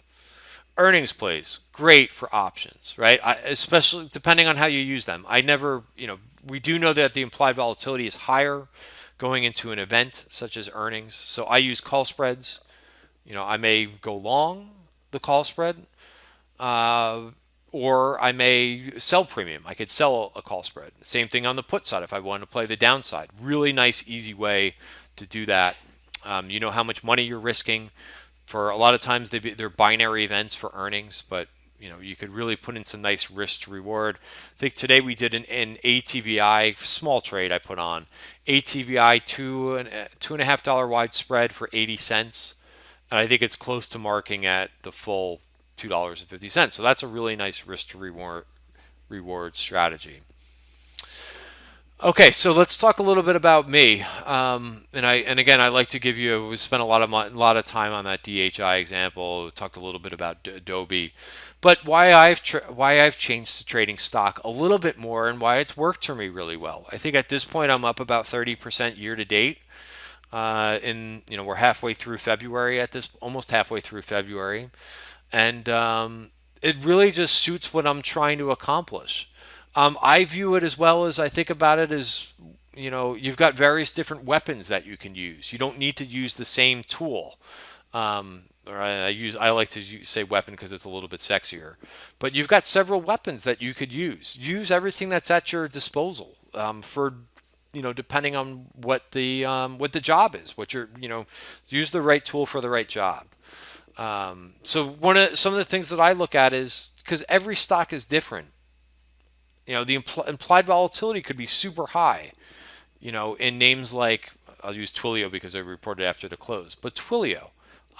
Earnings plays great for options, right? Especially depending on how you use them. I never, we do know that the implied volatility is higher going into an event such as earnings. So I use call spreads. I may go long the call spread, uh, or I may sell premium. I could sell a call spread. Same thing on the put side if I want to play the downside. Really nice, easy way to do that. You know how much money you're risking. For a lot of times they're binary events for earnings, but you could really put in some nice risk to reward. I think today we did an ATVI small trade I put on ATVI $2.50 wide spread for 80 cents, and I think it's close to marking at the full $2.50. So that's a really nice risk to reward strategy. Okay, so let's talk a little bit about me. And again, I like to give you. We spent a lot of time on that DHI example. We talked a little bit about Adobe, but why I've changed to trading stock a little bit more and why it's worked for me really well. I think at this point I'm up about 30% year to date. We're halfway through February at this, almost halfway through February, and it really just suits what I'm trying to accomplish. I view it as well as I think about it as you've got various different weapons that you can use. You don't need to use the same tool. Or I like to say weapon because it's a little bit sexier. But you've got several weapons that you could use. Use everything that's at your disposal for depending on what the job is. Use the right tool for the right job. So some of the things that I look at is because every stock is different. The implied volatility could be super high, in names like, I'll use Twilio because I reported after the close, but Twilio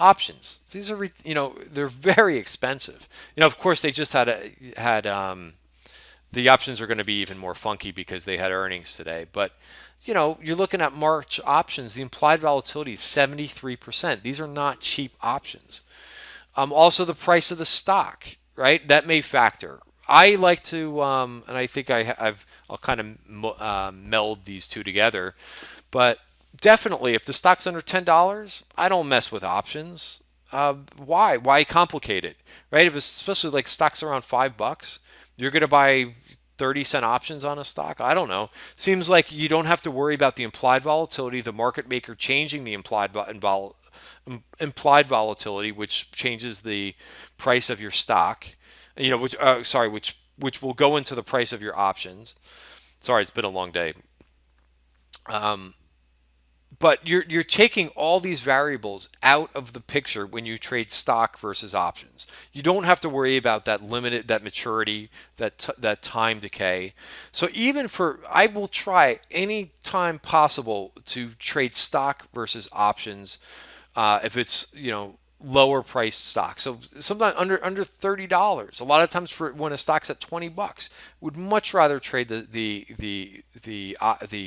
options, these are, they're very expensive. Of course they just the options are going to be even more funky because they had earnings today, but you're looking at March options, the implied volatility is 73%. These are not cheap options. Also the price of the stock, right? That may factor. I like to, and I think I'll kind of meld these two together. But definitely, if the stock's under $10, I don't mess with options. Why? Why complicate it, right? If it's especially like stocks around $5, you're going to buy 30-cent options on a stock. I don't know. Seems like you don't have to worry about the implied volatility, the market maker changing the implied volatility, which changes the price of your stock. Which will go into the price of your options. Sorry, it's been a long day. But you're taking all these variables out of the picture when you trade stock versus options. You don't have to worry about that maturity, that time decay. So I will try any time possible to trade stock versus options if it's lower priced stock. So sometimes under $30. A lot of times for when a stock's at $20, would much rather trade the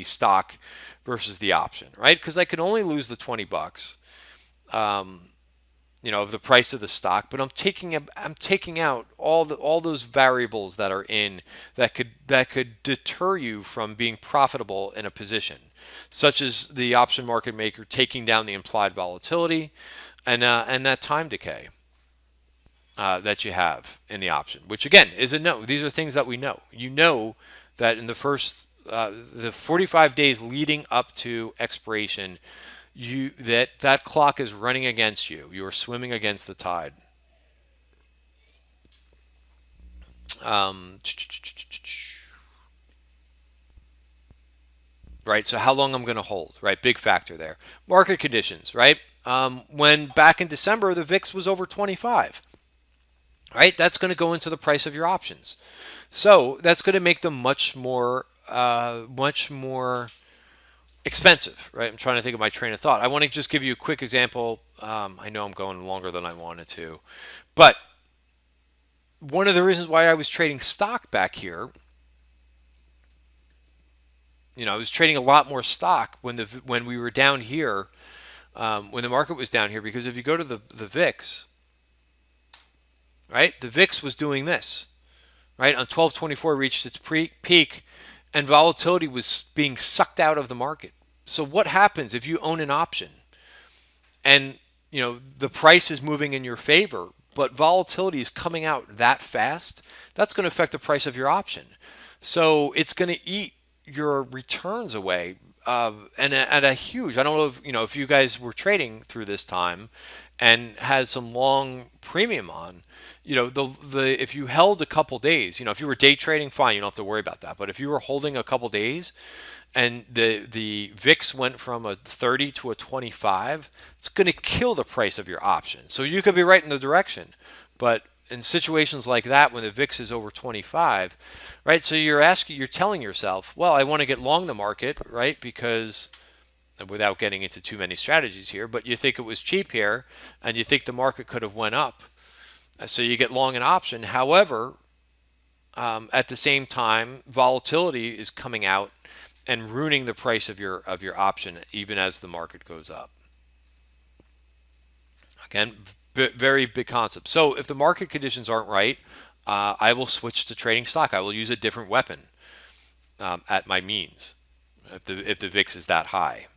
stock versus the option, right? Because I can only lose the $20, of the price of the stock, but I'm taking out all those variables that are in that could deter you from being profitable in a position, such as the option market maker taking down the implied volatility and that time decay that you have in the option, which again is a no. These are things that we know. That in the first the 45 days leading up to expiration, that clock is running against you. You are swimming against the tide. Right. So how long I'm going to hold? Right. Big factor there. Market conditions. Right. When back in December the VIX was over 25. right? That's going to go into the price of your options. So that's going to make them much more expensive, right? I'm trying to think of my train of thought. I want to just give you a quick example. I know I'm going longer than I wanted to, but one of the reasons why I was trading stock back here, I was trading a lot more stock when we were down here, when the market was down here, because if you go to the VIX, right, the VIX was doing this, right, on 1224 reached its peak, and volatility was being sucked out of the market. So what happens if you own an option and the price is moving in your favor, but volatility is coming out that fast? That's going to affect the price of your option. So it's going to eat your returns away, and at a huge. I don't know if you guys were trading through this time and had some long premium on. The if you held a couple days, if you were day trading, fine, you don't have to worry about that. But if you were holding a couple days, and the VIX went from a 30 to a 25, it's going to kill the price of your option. So you could be right in the direction, but in situations like that, when the VIX is over 25, right? So you're telling yourself, well, I want to get long the market, right? Because without getting into too many strategies here, but you think it was cheap here, and you think the market could have went up, so you get long an option. However, at the same time, volatility is coming out and ruining the price of your option, even as the market goes up. Again, very big concept. So if the market conditions aren't right, I will switch to trading stock. I will use a different weapon at my means if the VIX is that high.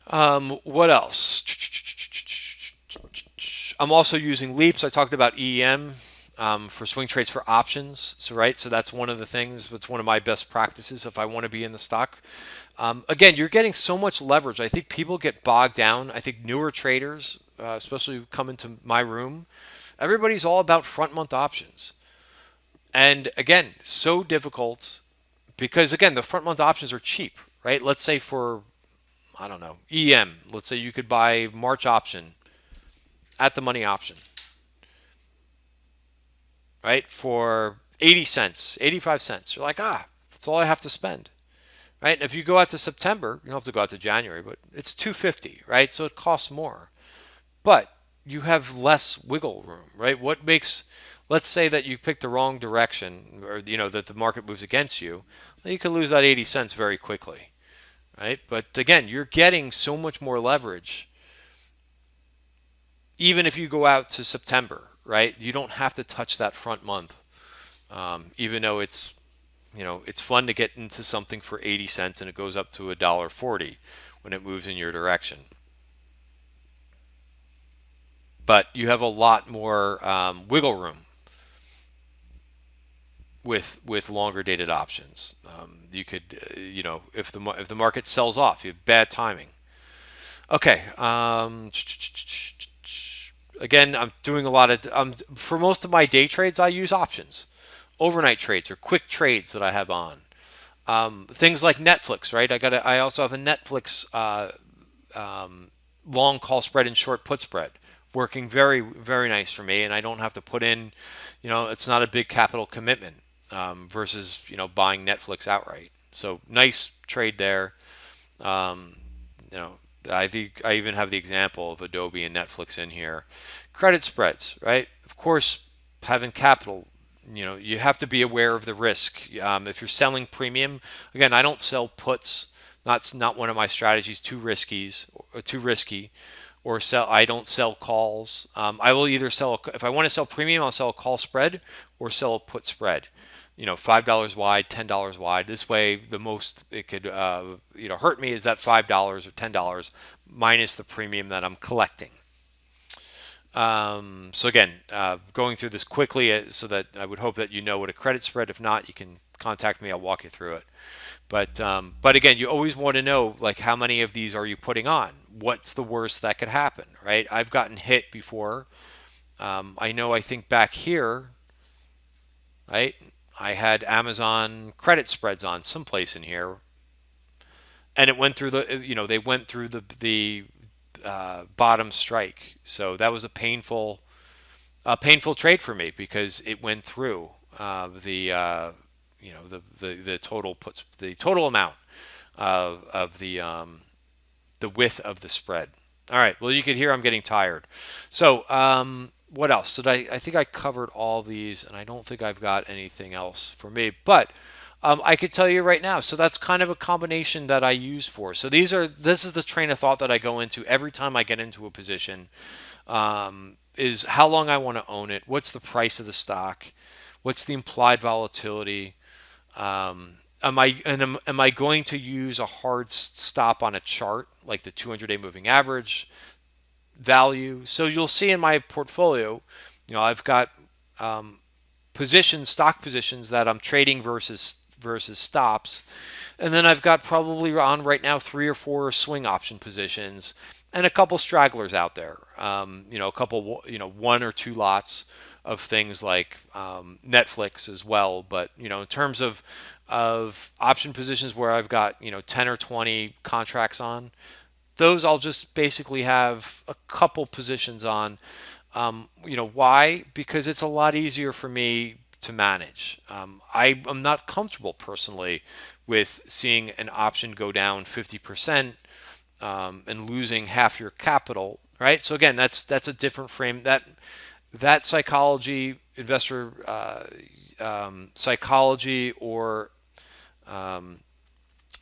What else? I'm also using leaps. I talked about EM for swing trades for options. So that's one of the things. That's one of my best practices if I want to be in the stock. Again, you're getting so much leverage. I think people get bogged down. I think newer traders, especially who come into my room, everybody's all about front month options. And again, so difficult because again, the front month options are cheap, right? Let's say for, I don't know, EM, let's say you could buy March option at the money option, right? For 80 cents, 85 cents. You're like, that's all I have to spend. Right? And if you go out to September, you don't have to go out to January, but it's 250, right? So it costs more. But you have less wiggle room, right? What makes, let's say that you pick the wrong direction, or that the market moves against you, well, you could lose that 80 cents very quickly, right? But again, you're getting so much more leverage even if you go out to September, right? You don't have to touch that front month, even though it's fun to get into something for 80 cents and it goes up to $1.40 when it moves in your direction. But you have a lot more wiggle room with longer dated options. You could, if the market sells off, you have bad timing. Okay. Again, I'm doing a lot of for most of my day trades, I use options, overnight trades or quick trades that I have on. Things like Netflix, right? I also have a Netflix long call spread and short put spread working very, very nice for me, and I don't have to put in, it's not a big capital commitment versus buying Netflix outright. So nice trade there. Um, you know, I think I even have the example of Adobe and Netflix in here. Credit spreads, right? Of course, having capital, you have to be aware of the risk. If you're selling premium, again, I don't sell puts. That's not one of my strategies. Too risky, or sell. I don't sell calls. I will either sell if I want to sell premium, I'll sell a call spread or sell a put spread. $5 wide, $10 wide. This way, the most it could hurt me is that $5 or $10 minus the premium that I'm collecting. So again, going through this quickly so that I would hope that you know what a credit spread. If not, you can contact me. I'll walk you through it. But again, you always want to know like how many of these are you putting on? What's the worst that could happen, right? I've gotten hit before. I think back here, right? I had Amazon credit spreads on someplace in here, and it went through they went through the bottom strike. So that was a painful a painful trade for me because it went through the total puts the total amount of the width of the spread. All right. Well, you can hear I'm getting tired. So, what else? Did I think I covered all these, and I don't think I've got anything else for me. But I could tell you right now. So that's kind of a combination that I use for. So this is the train of thought that I go into every time I get into a position. Is how long I want to own it. What's the price of the stock? What's the implied volatility? Am I going to use a hard stop on a chart like the 200-day moving average value? So you'll see in my portfolio, I've got stock positions that I'm trading versus stops, and then I've got probably on right now 3 or 4 swing option positions and a couple stragglers out there. A couple, 1 or 2 lots of things like Netflix as well. But in terms of option positions where I've got 10 or 20 contracts on, those I'll just basically have a couple positions on. Why? Because it's a lot easier for me to manage. I am not comfortable personally with seeing an option go down 50% and losing half your capital. Right. So again, that's a different frame. That psychology, investor psychology, or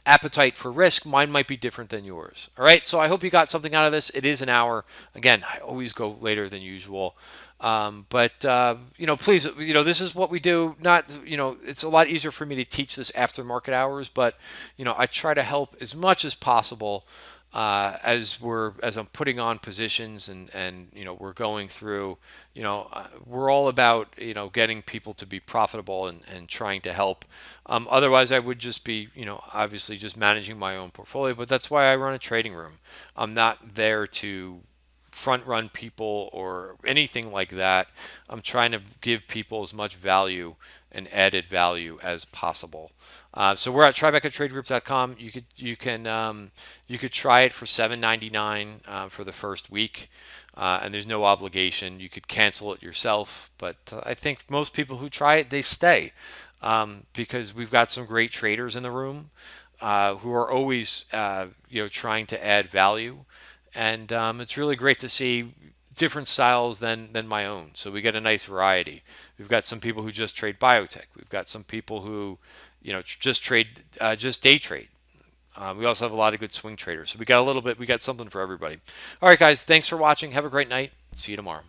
appetite for risk, mine might be different than yours. All right. So I hope you got something out of this. It is an hour. Again, I always go later than usual. But please, this is what we do. Not, it's a lot easier for me to teach this after market hours, but, I try to help as much as possible as I'm putting on positions and we're going through, we're all about, getting people to be profitable and trying to help. Otherwise, I would just be, obviously just managing my own portfolio. But that's why I run a trading room. I'm not there to front run people or anything like that. I'm trying to give people as much value and added value as possible. So we're at TribecaTradeGroup.com. You could try it for $7.99 for the first week, and there's no obligation. You could cancel it yourself, but I think most people who try it, they stay because we've got some great traders in the room who are always trying to add value, and it's really great to see different styles than my own. So we get a nice variety. We've got some people who just trade biotech. We've got some people who just day trade. We also have a lot of good swing traders. So we got something for everybody. All right, guys, thanks for watching. Have a great night. See you tomorrow.